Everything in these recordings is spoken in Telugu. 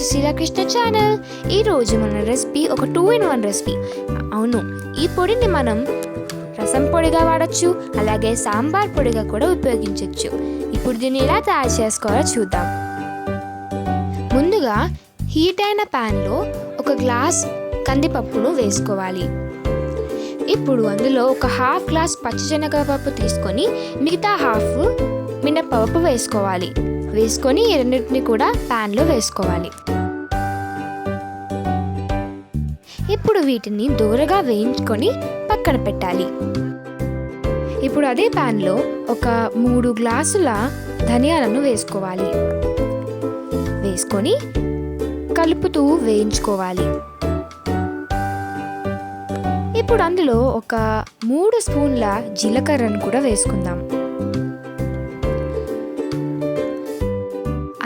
సుశీలా కృష్ణ ఛానల్. ఈరోజు మన రెసిపీ ఒక 2-in-1 రెసిపీ. అవును, ఈ పొడిని మనం రసం పొడిగా వాడచ్చు, అలాగే సాంబార్ పొడిగా కూడా ఉపయోగించవచ్చు. ఇప్పుడు దీన్ని ఎలా తయారు చేసుకోవాలో చూద్దాం. ముందుగా హీట్ అయిన ప్యాన్లో 1 గ్లాస్ కందిపప్పును వేసుకోవాలి. ఇప్పుడు అందులో ఒక 1/2 గ్లాస్ పచ్చిశనగపప్పు తీసుకొని మిగతా 1/2 మినపప్పు వేసుకోవాలి. వేసుకొని ఈ రెండింటిని కూడా ప్యాన్లో వేసుకోవాలి. ఇప్పుడు వీటిని దూరగా వేయించుకొని పక్కన పెట్టాలి. ఇప్పుడు అదే ప్యాన్లో ఒక 3 గ్లాసుల ధనియాలను వేసుకోవాలి. వేసుకొని కలుపుతూ వేయించుకోవాలి. ఇప్పుడు అందులో ఒక 3 స్పూన్ల జీలకర్రను కూడా వేసుకుందాం.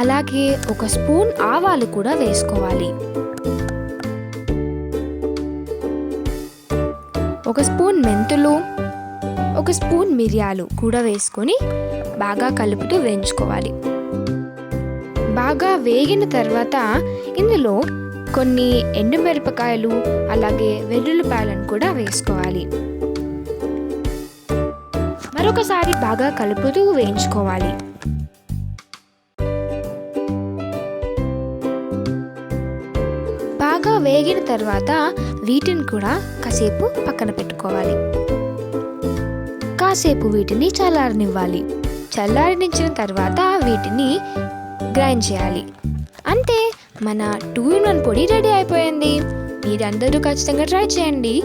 అలాగే 1 స్పూన్ ఆవాలు కూడా వేసుకోవాలి. 1 స్పూన్ మెంతులు, 1 స్పూన్ మిరియాలు కూడా వేసుకొని బాగా కలుపుతూ వేయించుకోవాలి. బాగా వేగిన తర్వాత ఇందులో కొన్ని ఎండుమిరపకాయలు అలాగే వెల్లుల్లిపాయలను కూడా వేసుకోవాలి. మరొకసారి బాగా కలుపుతూ వేయించుకోవాలి. బాగా వేగిన తర్వాత వీటిని కూడా కాసేపు పక్కన పెట్టుకోవాలి. కాసేపు వీటిని చల్లారనివ్వాలి. చల్లారనిచ్చిన తర్వాత వీటిని గ్రైండ్ చేయాలి. అంతే, మన 2-in-1 పొడి రెడీ అయిపోయింది. మీరందరూ ఖచ్చితంగా ట్రై చేయండి.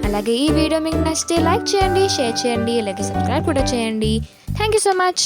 అలాగే ఈ వీడియో మీకు నచ్చితే లైక్ చేయండి, షేర్ చేయండి, అలాగే సబ్స్క్రైబ్ కూడా చేయండి. Thank you so much.